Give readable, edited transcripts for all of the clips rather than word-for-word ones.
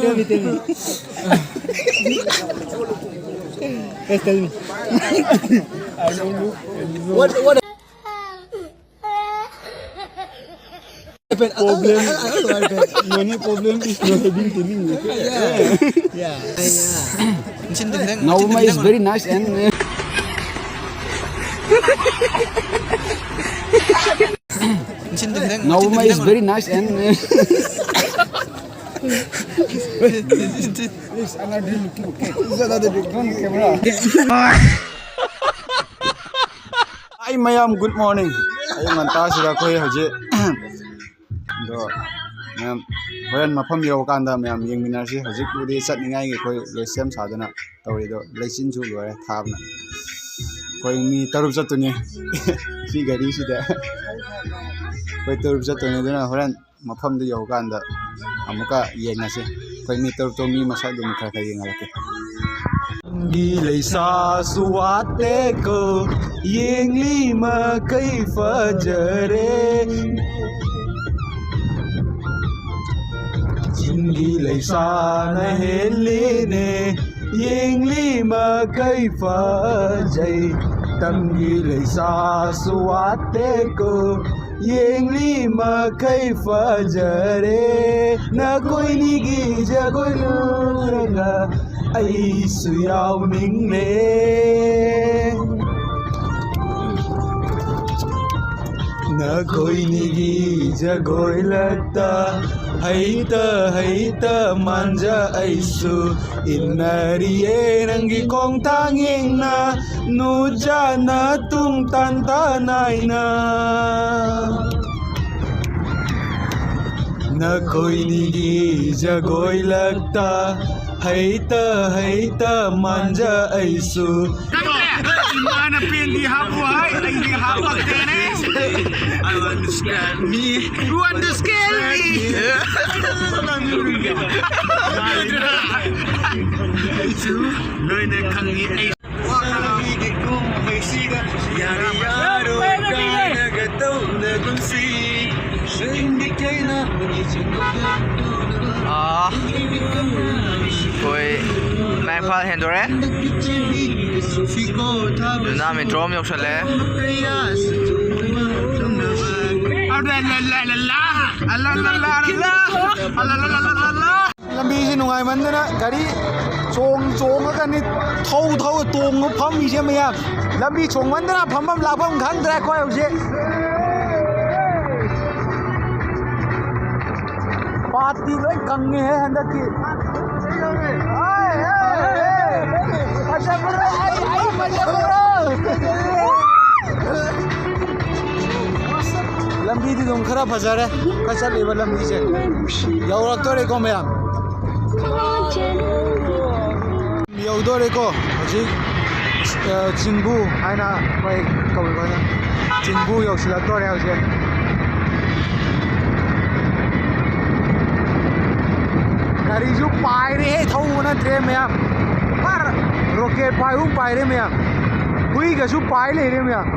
Tell me. Yes, tell me. I don't know. What happened? Problem. I don't know what happened. Money problem is not having to me. Yeah. Nauma is very nice and Nauma is very nice and This another looking okay. This another drone camera. Hi mayam, good morning. Ay nganta sira koi haje. Do mayam horan mafam yokanda mayam yengminarsi hajik pudi chatningai ngi koi lesem sadana tawri do lesin chu lore thabna. Koi mi tarup chatuni. Si gari sida. Koi tarup chatuni duna horan mafam do yokanda amuka yengnase. Koi mi tarup to mi masa dum kha yengalake. Gilai sa suate ko yengli ma kai fajare Gilai sa na hele ne yengli ma kai fajai tam gilai sa suate ko yengli ma kai fajare na koi ni gi jagoi lura ai su yau ning le na koi ni gi jagoi lagta haita manja ai su inariye nangi kong tanging na nuja na tung tantanay na na koi ni gi jagoi lagta haita manja ai su Mana pindi habu hai, ini habu tenes. I understand me. You understand me? Itu, noi ne kangi ai. Wakami ke kum beisiga, yari yaro kana gatau na kumsi. Sindi kaina ni chingoga. Koi Naiphal Hendore Duna Metro Myok Shale Lambi si nungai mandana gari chong ga ni thau tong no pham mi se mayam lambi chong mandana pham lapham khangdra koi hause Party loi kange hai handaki lambi di dum khara phajare kacha leba lambi se yaurak tore ko mayam yaudore ko haji chingbu aina koi kawai bana chingbu yausila tore hause gari ju pai re thau na tre mayam par rocket pai re mayam hui ga ju pai le re mayam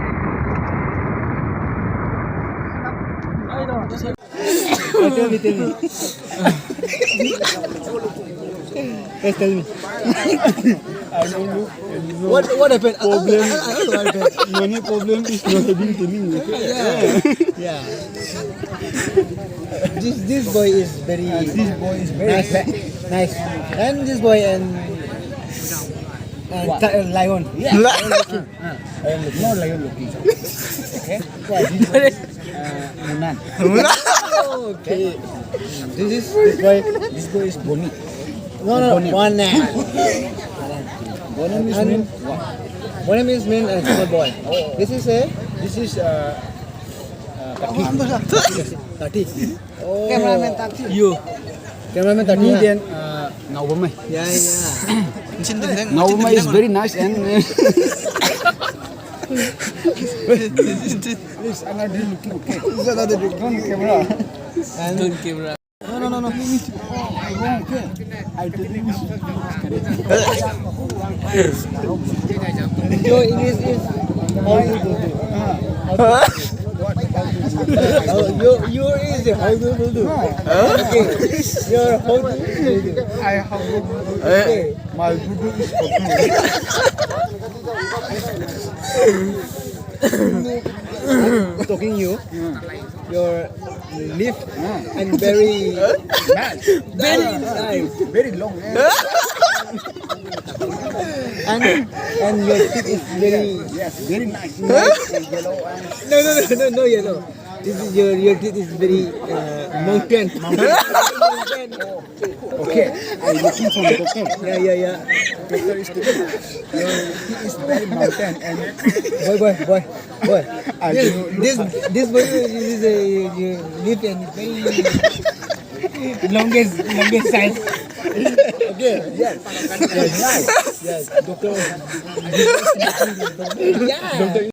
Tell me. Yes, tell me. I don't know. What happened? Problem. I don't know what happened. Money problem is not having to me. Yeah. This boy is very nice. And this boy and lion. Yeah. Lion looking. No lion looking. Okay. This boy is Munan. Okay. This boy is Boni. No, Bonan. Bonan means mean small boy. This is Tati. Oh. Cameraman Tati. You. Cameraman Tati. Then Nauma. Yeah. Nauma is very nice and This another looking okay. This another drone camera. Drone camera. No. I didn't Your English is how you do. Your is how to do. Okay. Your how to do. I have Okay. my Google is open. Talking you. Your lift and very Nice. nice. Very long. And your teeth is very Yes, very nice. Yellow and no yellow. This is your teeth is very mountain. Mountain. okay. I'm looking for the doctor. Yeah. Doctor is today. Your teeth is very mountain and Boy. I This boy is a lip and very longest size. Okay. Yes. Nice. Yes. Doctor. Yeah.